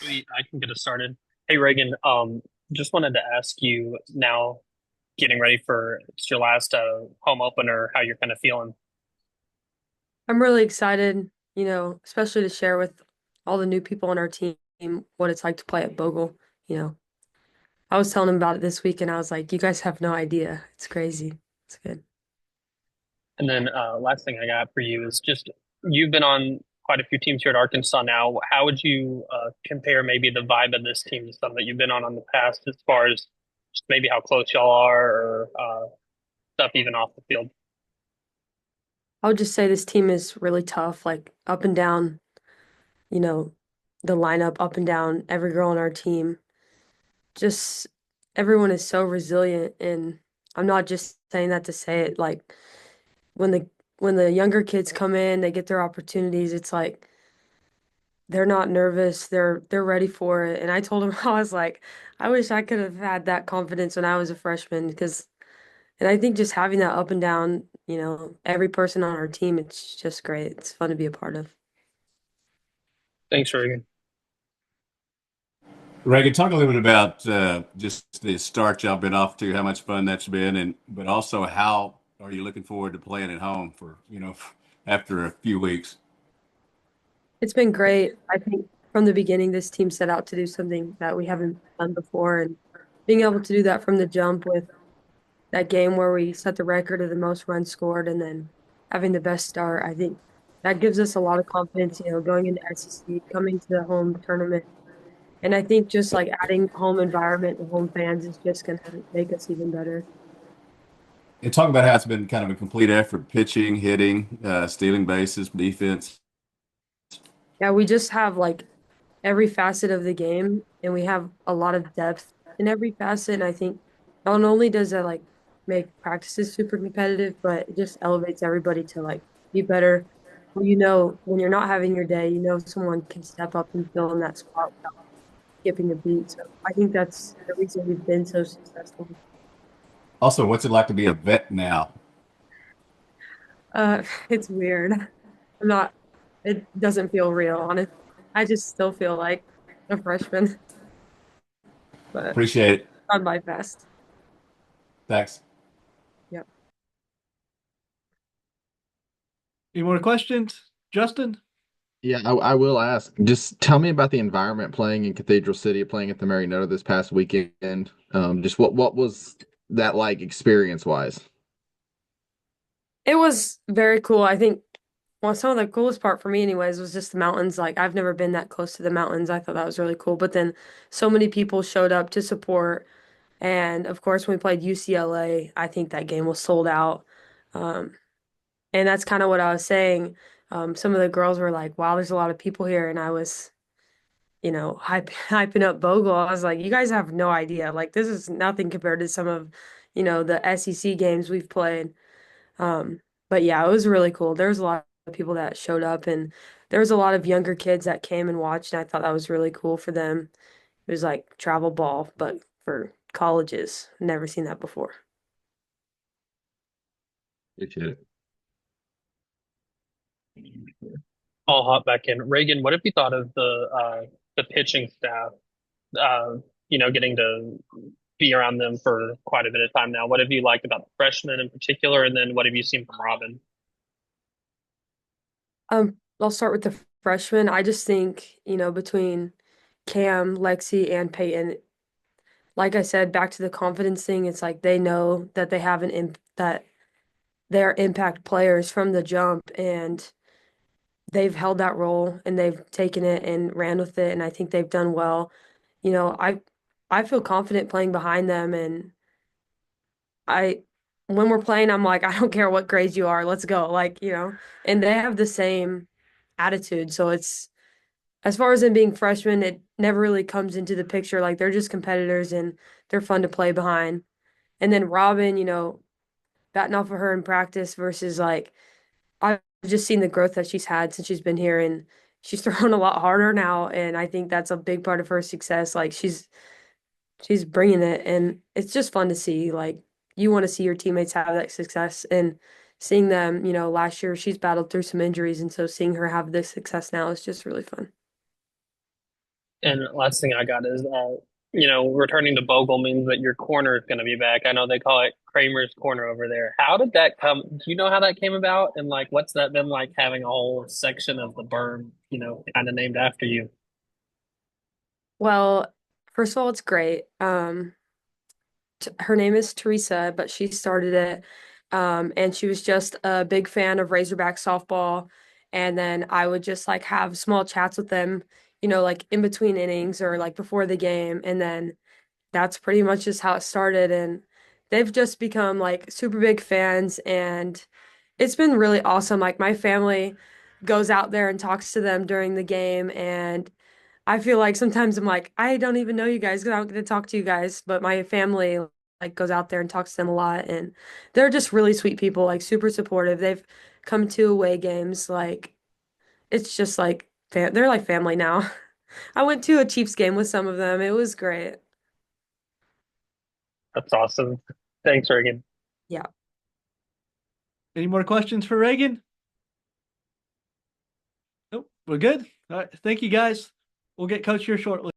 Sweet, I can get us started. Hey Reagan, just wanted to ask you now, getting ready for it's your last home opener, how you're kind of feeling. I'm really excited, especially to share with all the new people on our team what it's like to play at Bogle. You know, I was telling them about it this week and I was like, you guys have no idea. It's crazy. It's good. And then last thing I got for you is just you've been on quite a few teams here at Arkansas now. How would you compare maybe the vibe of this team to some that you've been on the past, as far as just maybe how close y'all are, or stuff even off the field? I would just say this team is really tough, like up and down, you know, the lineup up and down, every girl on our team. Just everyone is so resilient and I'm not just saying that to say it. Like when the when the younger kids come in, they get their opportunities, it's like they're not nervous. They're ready for it. And I told him I was like, I wish I could have had that confidence when I was a freshman because and I think just having that up and down, every person on our team, it's just great. It's fun to be a part of. Thanks, Reagan. Reagan, talk a little bit about just the start y'all been off to, how much fun that's been, and but also how are you looking forward to playing at home for, after a few weeks? It's been great. I think from the beginning, this team set out to do something that we haven't done before. And being able to do that from the jump with that game where we set the record of the most runs scored and then having the best start, I think that gives us a lot of confidence, going into SEC, coming to the home tournament. And I think just like adding home environment and home fans is just going to make us even better. And talk about how it's been kind of a complete effort, pitching, hitting, stealing bases, defense. Yeah, we just have like every facet of the game and we have a lot of depth in every facet. And I think not only does that like make practices super competitive, but it just elevates everybody to like be better. Well, when you're not having your day, someone can step up and fill in that spot without skipping a beat. So I think that's the reason we've been so successful. Also, what's it like to be a vet now? It's weird. It doesn't feel real, honestly. I just still feel like a freshman, but Appreciate it. on my best. Thanks. Yep. Any more questions, Justin? Yeah, I will ask. Just tell me about the environment playing in Cathedral City, playing at the Marionetta this past weekend. Just what was that like experience wise? It was very cool. I think, well, some of the coolest part for me, anyways, was just the mountains. Like, I've never been that close to the mountains. I thought that was really cool. But then so many people showed up to support. And of course, when we played UCLA, I think that game was sold out. Um, and that's kind of what I was saying. Some of the girls were like, wow, there's a lot of people here. And I was, hyping up Bogle. I was like, you guys have no idea. Like, this is nothing compared to some of, the SEC games we've played. Um, but yeah, it was really cool. There was a lot of people that showed up and there was a lot of younger kids that came and watched, and I thought that was really cool for them. It was like travel ball, but for colleges. Never seen that before. Appreciate it. I'll hop back in. Reagan, what have you thought of the pitching staff? Uh, getting to be around them for quite a bit of time now. What have you liked about the freshmen in particular, and then what have you seen from Robin? I'll start with the freshmen. I just think, between Cam, Lexi, and Peyton, like I said, back to the confidence thing, it's like they know that they have an imp that they're impact players from the jump and they've held that role and they've taken it and ran with it and I think they've done well. You know, I feel confident playing behind them and I when we're playing I'm like I don't care what grades you are, let's go. Like, and they have the same attitude. So it's as far as them being freshmen, it never really comes into the picture. Like they're just competitors and they're fun to play behind. And then Robin, batting off of her in practice versus like I've just seen the growth that she's had since she's been here and she's throwing a lot harder now and I think that's a big part of her success. Like she's bringing it and it's just fun to see. Like you want to see your teammates have that success and seeing them, last year she's battled through some injuries and so seeing her have this success now is just really fun. And last thing I got is, returning to Bogle means that your corner is going to be back. I know they call it Kramer's corner over there. How did that come? Do you know how that came about? And like, what's that been like having a whole section of the berm, kind of named after you? Well, first of all, it's great. Her name is Teresa, but she started it. And she was just a big fan of Razorback softball. And then I would just like have small chats with them, like in between innings or like before the game. And then that's pretty much just how it started. And they've just become like super big fans. And it's been really awesome. Like my family goes out there and talks to them during the game. And I feel like sometimes I'm like, I don't even know you guys because I don't get to talk to you guys, but my family like goes out there and talks to them a lot, and they're just really sweet people, like super supportive. They've come to away games, like it's just like they're like family now. I went to a Chiefs game with some of them. It was great. That's awesome. Thanks, Reagan. Yeah. Any more questions for Raigan? Nope, we're good. All right, thank you guys. We'll get Coach here shortly.